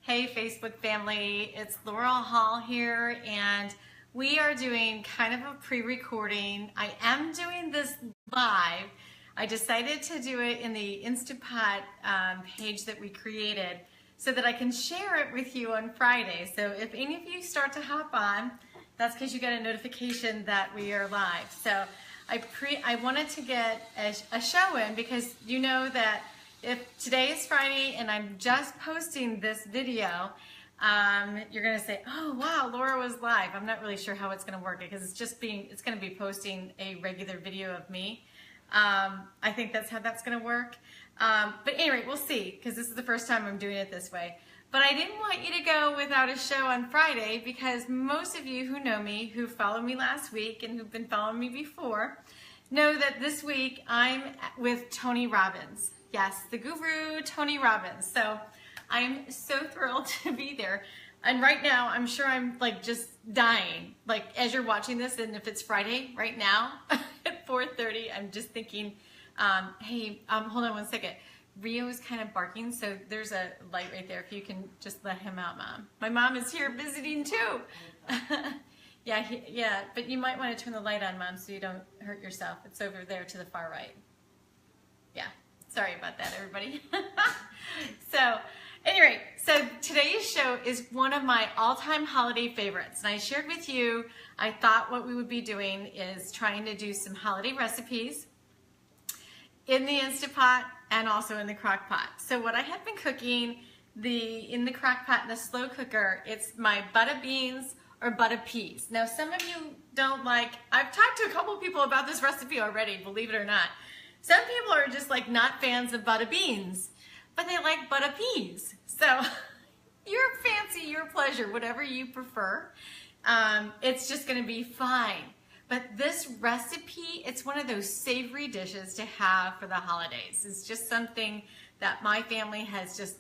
Hey Facebook family, it's Laurel Hall here, and we are doing kind of a pre-recording. I am doing this live. I decided to do it in the InstaPot page that we created so that I can share it with you on Friday. So if any of you start to hop on, that's because you get a notification that we are live. So I wanted to get a show in because you know that if today is Friday and I'm just posting this video, you're gonna say, oh wow, Laura was live. I'm not really sure how it's gonna work because it's gonna be posting a regular video of me. I think that's how that's gonna work. But anyway, we'll see, because this is the first time I'm doing it this way. But I didn't want you to go without a show on Friday because most of you who know me, who followed me last week and who've been following me before, know that this week I'm with Tony Robbins. Yes, the guru, Tony Robbins. So I'm so thrilled to be there. And right now, I'm sure I'm like just dying. Like as you're watching this, and if it's Friday right now at 4:30, I'm just thinking, hey, hold on one second. Rio is kind of barking, so there's a light right there. If you can just let him out, Mom. My mom is here visiting too. Yeah, but you might want to turn the light on, Mom, so you don't hurt yourself. It's over there to the far right. Yeah. Sorry about that, everybody. So, anyway, so today's show is one of my all-time holiday favorites. And I shared with you, I thought what we would be doing is trying to do some holiday recipes in the InstaPot and also in the crock pot. So what I have been cooking in the crock pot in the slow cooker, it's my butter beans or butter peas. Now, some of you don't like, I've talked to a couple people about this recipe already, believe it or not. Some people are just like not fans of butter beans, but they like butter peas. So your fancy, your pleasure, whatever you prefer. It's just gonna be fine. But this recipe, it's one of those savory dishes to have for the holidays. It's just something that my family has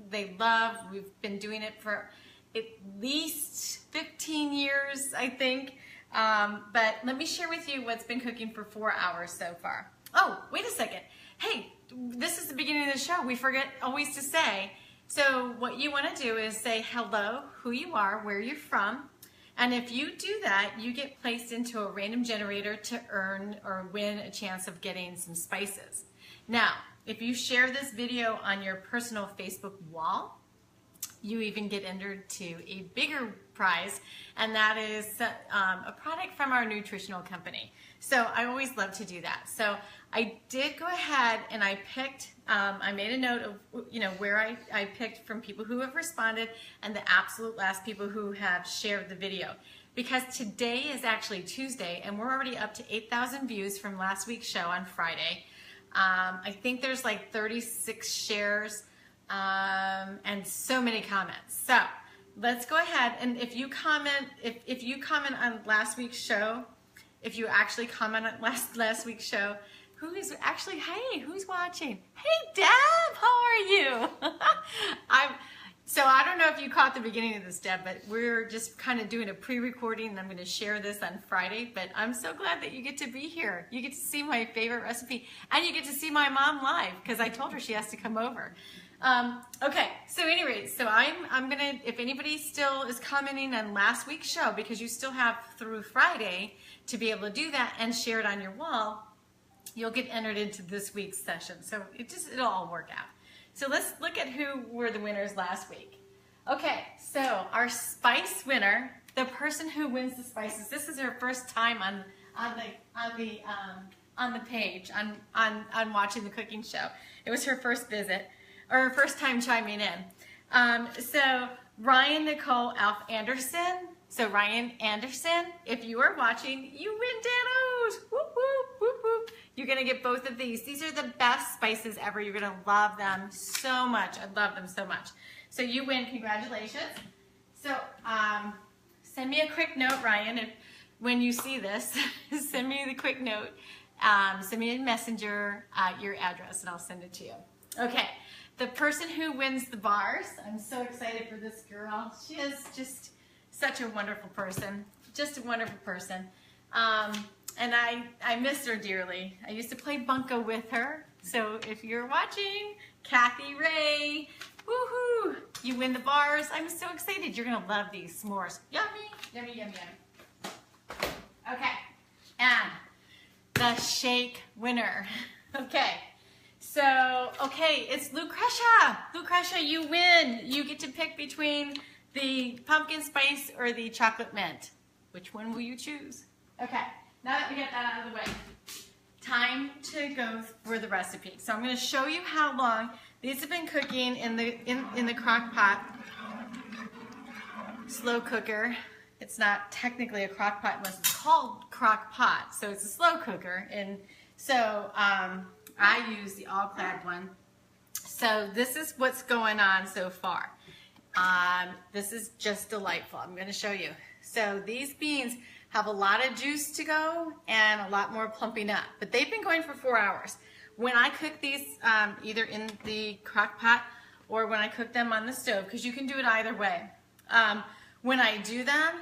they love. We've been doing it for at least 15 years, I think. But let me share with you what's been cooking for 4 hours so far. Oh, wait a second. Hey, this is the beginning of the show. We forget always to say. So what you want to do is say hello, who you are, where you're from. And if you do that, you get placed into a random generator to earn or win a chance of getting some spices. Now, if you share this video on your personal Facebook wall, you even get entered to a bigger prize, and that is a product from our nutritional company. So I always love to do that. So I did go ahead and I picked, I made a note of where I picked from people who have responded and the absolute last people who have shared the video. Because today is actually Tuesday and we're already up to 8,000 views from last week's show on Friday. I think there's like 36 shares and so many comments. So let's go ahead, and if you comment, if you comment on last week's show, if you actually comment on last week's show, who is actually, hey, who's watching? Hey, Deb, how are you? So I don't know if you caught the beginning of this, Deb, but we're just kind of doing a pre-recording, and I'm going to share this on Friday, but I'm so glad that you get to be here. You get to see my favorite recipe, and you get to see my mom live, because I told her she has to come over. Okay, so anyway, so I'm gonna, if anybody still is commenting on last week's show, because you still have through Friday to be able to do that and share it on your wall, you'll get entered into this week's session. So it'll all work out. So let's look at who were the winners last week. Okay, so our spice winner, the person who wins the spices, this is her first time on the page, on watching the cooking show. It was her first visit, or her first time chiming in. So Ryan Nicole Alf Anderson. So Ryan Anderson, if you are watching, you win Danos. Whoop, whoop, whoop, whoop. You're gonna get both of these. These are the best spices ever. You're gonna love them so much. I love them so much. So you win, congratulations. So send me a quick note, Ryan, when you see this, send me the quick note. Send me a messenger, your address, and I'll send it to you. Okay, the person who wins the bars, I'm so excited for this girl. She is just such a wonderful person, just a wonderful person. And I miss her dearly. I used to play bunco with her. So if you're watching, Kathy Ray, woohoo, You win the bars. I'm so excited. You're gonna love these s'mores. Yummy, yummy, yummy, yummy. Okay, and the shake winner. Okay, so, okay, it's Lucretia. Lucretia, you win. You get to pick between the pumpkin spice or the chocolate mint. Which one will you choose? Okay, now that we get that out of the way, time to go for the recipe. So I'm going to show you how long these have been cooking in the crock pot. Slow cooker. It's not technically a crock pot unless it's called crock pot, so it's a slow cooker. And so I use the all-clad one. So this is what's going on so far. This is just delightful. I'm going to show you. So these beans have a lot of juice to go and a lot more plumping up, but they've been going for 4 hours. When I cook these either in the crock pot or when I cook them on the stove, because you can do it either way. When I do them,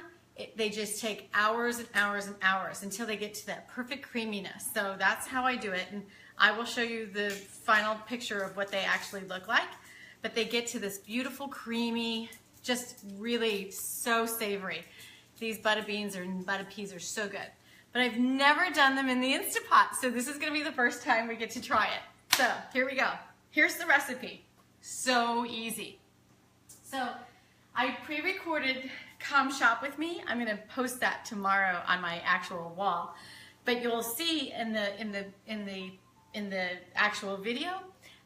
they just take hours and hours and hours until they get to that perfect creaminess. So that's how I do it, and I will show you the final picture of what they actually look like. But they get to this beautiful, creamy, just really so savory. These butter beans or butter peas are so good. But I've never done them in the InstaPot, so this is gonna be the first time we get to try it. So here we go. Here's the recipe. So easy. So I pre-recorded Come Shop With Me. I'm gonna post that tomorrow on my actual wall. But you'll see in the actual video,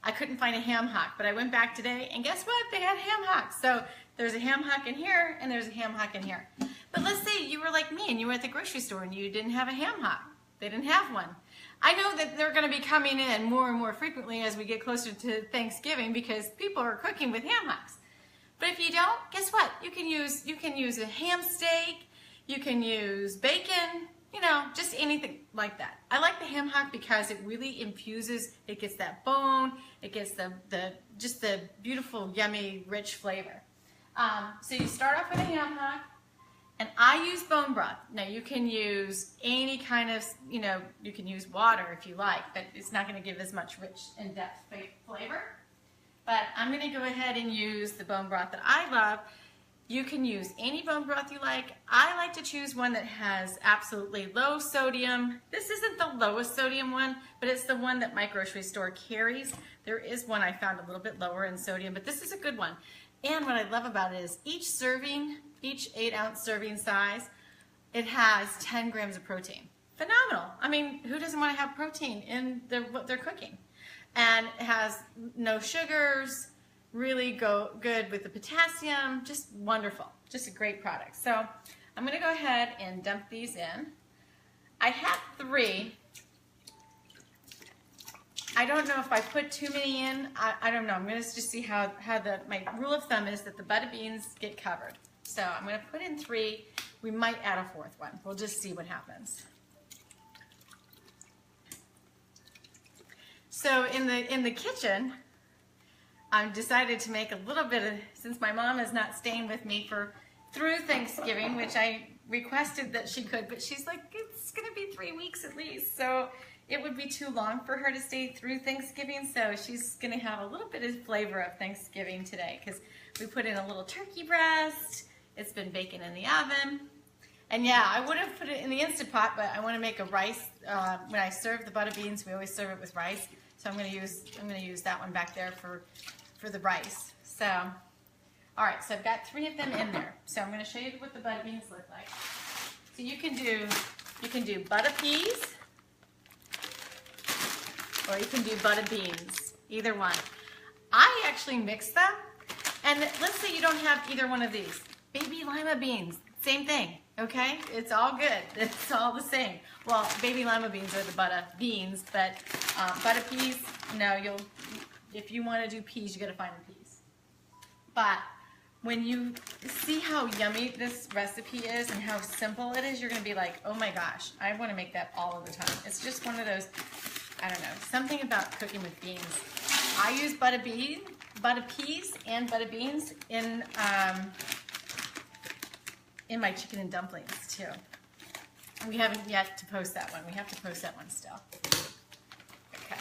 I couldn't find a ham hock, but I went back today and guess what? They had ham hocks. So there's a ham hock in here and there's a ham hock in here. But let's say you were like me and you were at the grocery store and you didn't have a ham hock. They didn't have one. I know that they're going to be coming in more and more frequently as we get closer to Thanksgiving because people are cooking with ham hocks. But if you don't, guess what? You can use a ham steak, you can use bacon, you know, just anything like that. I like the ham hock because it really infuses, it gets that bone, it gets just the beautiful, yummy, rich flavor. So you start off with a ham hock, and I use bone broth. Now you can use any kind of, you know, you can use water if you like, but it's not going to give as much rich in-depth flavor. But I'm going to go ahead and use the bone broth that I love. You can use any bone broth you like. I like to choose one that has absolutely low sodium. This isn't the lowest sodium one, but it's the one that my grocery store carries. There is one I found a little bit lower in sodium, but this is a good one. And what I love about it is each serving, each 8-ounce serving size, it has 10 grams of protein. Phenomenal. I mean, who doesn't want to have protein in what they're cooking? And it has no sugars, really good with the potassium, just wonderful, just a great product. So I'm going to go ahead and dump these in. I have 3. I don't know if I put too many in. I don't know. I'm going to just see how my rule of thumb is that the butter beans get covered. So I'm going to put in 3. We might add a 4th one. We'll just see what happens. So in the kitchen, I decided to make a little bit of, since my mom is not staying with me through Thanksgiving, which I requested that she could, but she's like, it's going to be 3 weeks at least, so it would be too long for her to stay through Thanksgiving, so she's going to have a little bit of flavor of Thanksgiving today, because we put in a little turkey breast, it's been baking in the oven, and yeah, I would have put it in the Instapot, but I want to make a rice, when I serve the butter beans, we always serve it with rice, so I'm going to use that one back there for the rice. So, all right, so I've got 3 of them in there. So I'm going to show you what the butter beans look like. So you can do butter peas, or you can do butter beans, either one. I actually mix them, and let's say you don't have either one of these. Baby lima beans, same thing, okay? It's all good. It's all the same. Well, baby lima beans are the butter beans, but butter peas, no, if you want to do peas, you got to find the peas. But when you see how yummy this recipe is and how simple it is, you're going to be like, oh my gosh, I want to make that all of the time. It's just one of those, I don't know, something about cooking with beans. I use butter peas and butter beans in my chicken and dumplings too. We haven't yet to post that one. We have to post that one still. Okay.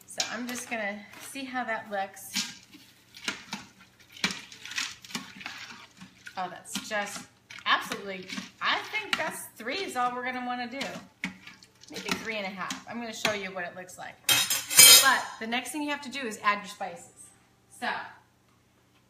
So I'm just going to see how that looks. Oh, that's just absolutely, I think that's 3 is all we're gonna wanna do. Maybe 3.5. I'm gonna show you what it looks like. But the next thing you have to do is add your spices. So,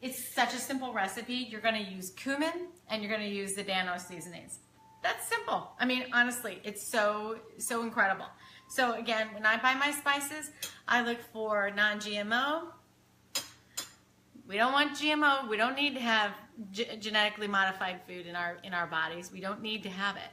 it's such a simple recipe. You're gonna use cumin and you're gonna use the Dano seasonings. That's simple. I mean, honestly, it's so incredible. So again, when I buy my spices, I look for non-GMO. We don't want GMO. We don't need to have genetically modified food in our bodies. We don't need to have it.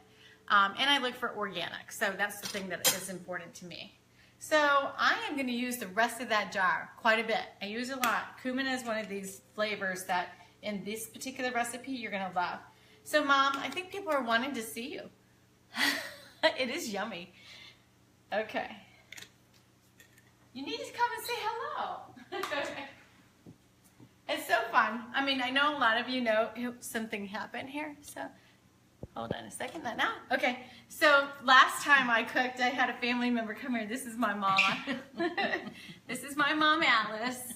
And I look for organic. So that's the thing that is important to me. So I am going to use the rest of that jar quite a bit. I use a lot. Cumin is one of these flavors that in this particular recipe you're going to love. So Mom, I think people are wanting to see you. It is yummy. Okay. You need to come and say hello. It's so fun. I mean, I know a lot of you know something happened here, so hold on a second. Not now? Okay. So last time I cooked, I had a family member come here. This is my mama. This is my mom, Alice.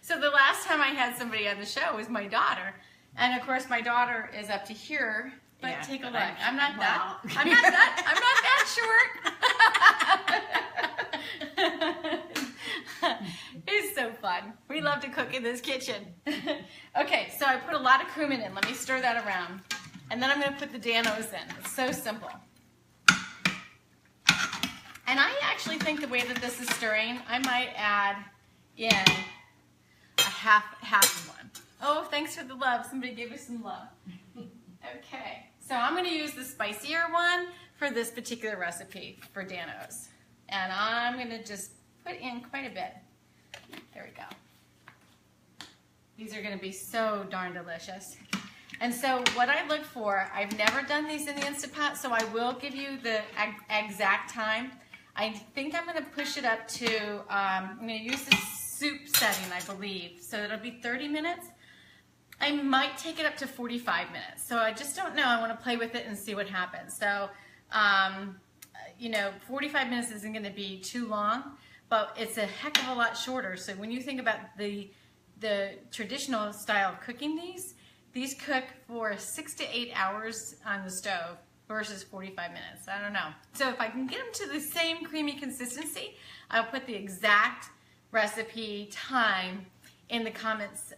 So the last time I had somebody on the show was my daughter. And of course, my daughter is up to here. But yeah, take a look. I'm not that short. It's so fun. We love to cook in this kitchen. Okay, so I put a lot of cumin in. Let me stir that around. And then I'm going to put the Danos in. It's so simple. And I actually think the way that this is stirring, I might add in a half one. Oh, thanks for the love. Somebody gave us some love. Okay, so I'm going to use the spicier one for this particular recipe for Danos. And I'm going to just put in quite a bit. There we go. These are going to be so darn delicious. And so what I look for, I've never done these in the InstaPot, so I will give you the exact time. I think I'm going to push it up to, I'm going to use the soup setting, I believe. So it'll be 30 minutes. I might take it up to 45 minutes. So I just don't know. I want to play with it and see what happens. So, you know, 45 minutes isn't going to be too long, but it's a heck of a lot shorter. So when you think about the traditional style of cooking these cook for 6 to 8 hours on the stove versus 45 minutes. I don't know. So if I can get them to the same creamy consistency, I'll put the exact recipe time in the comments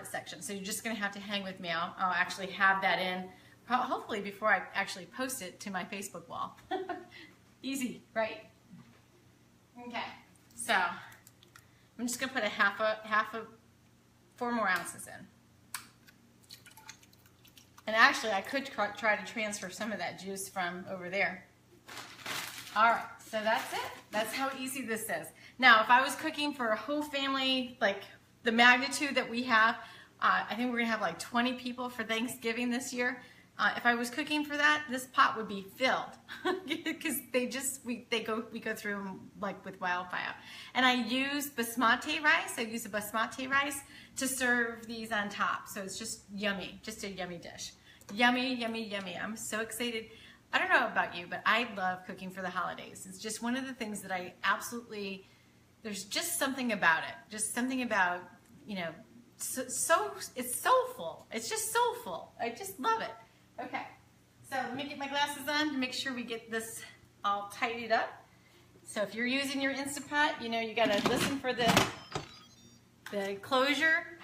section. So you're just going to have to hang with me. I'll actually have that in hopefully before I actually post it to my Facebook wall. Easy, right? Okay. So I'm just going to put a 4 more ounces in. And actually, I could try to transfer some of that juice from over there. All right, so that's it. That's how easy this is. Now, if I was cooking for a whole family, like the magnitude that we have, I think we're gonna have like 20 people for Thanksgiving this year. If I was cooking for that, this pot would be filled because we go through them like with wildfire. And I use basmati rice. I use the basmati rice to serve these on top. So it's just yummy, just a yummy dish. Yummy, yummy, yummy. I'm so excited. I don't know about you, but I love cooking for the holidays. It's just one of the things that I absolutely, there's just something about it. Just something about, you know, it's soulful. It's just soulful. I just love it. Okay, so let me get my glasses on to make sure we get this all tidied up. So if you're using your InstaPot, you know you gotta listen for the closure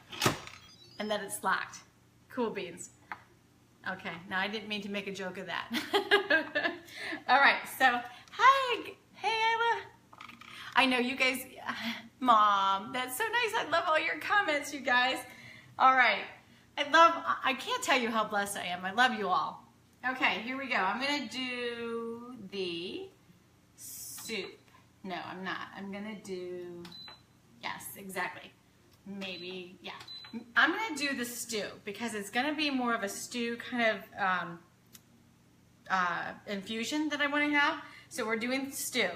and that it's locked. Cool beans. Okay, now I didn't mean to make a joke of that. All right, so hey Isla. I know you guys, Mom, that's so nice. I love all your comments, you guys. All right. I can't tell you how blessed I am. I love you all. Okay, here we go. I'm going to do the soup. No, I'm not. I'm going to do, yes, exactly. Maybe, yeah. I'm going to do the stew because it's going to be more of a stew kind of infusion that I want to have. So we're doing stew.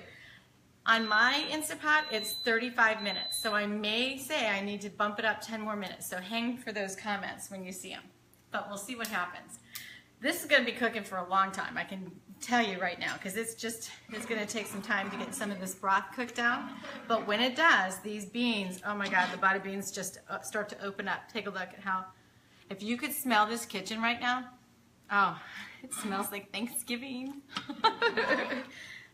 On my InstaPot, it's 35 minutes, so I may say I need to bump it up 10 more minutes, so hang for those comments when you see them. But we'll see what happens. This is going to be cooking for a long time, I can tell you right now, because it's going to take some time to get some of this broth cooked down. But when it does, these beans, oh my God, the bada beans just start to open up. Take a look at how If you could smell this kitchen right now, oh, it smells like Thanksgiving.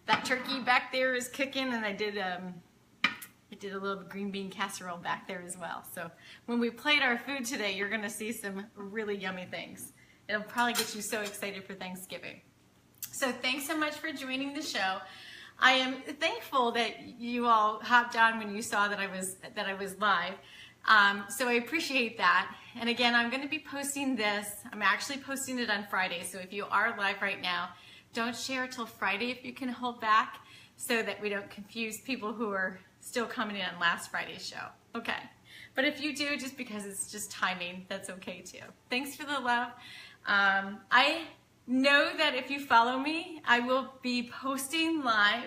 That turkey back there is cooking, and I did a little green bean casserole back there as well. So when we plate our food today, you're gonna see some really yummy things. It'll probably get you so excited for Thanksgiving. So thanks so much for joining the show. I am thankful that you all hopped on when you saw that I was live. So I appreciate that. And again, I'm going to be posting this. I'm actually posting it on Friday. So if you are live right now, don't share till Friday if you can hold back, so that we don't confuse people who are still coming in on last Friday's show. Okay. But if you do, just because it's just timing, that's okay too. Thanks for the love. I know that if you follow me, I will be posting live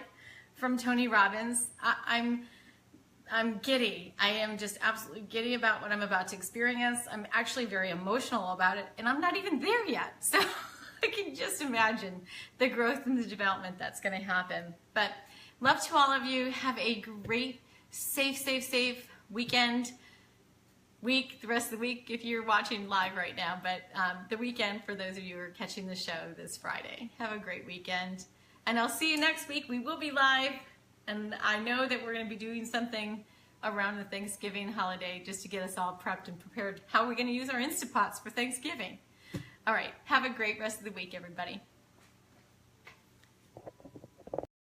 from Tony Robbins. I'm giddy. I am just absolutely giddy about what I'm about to experience. I'm actually very emotional about it, and I'm not even there yet. So I can just imagine the growth and the development that's going to happen. But love to all of you. Have a great, safe weekend. The rest of the week if you're watching live right now, but the weekend for those of you who are catching the show this Friday. Have a great weekend, and I'll see you next week. We will be live, and I know that we're going to be doing something around the Thanksgiving holiday just to get us all prepped and prepared how we're going to use our InstaPots for Thanksgiving. All right, have a great rest of the week, everybody.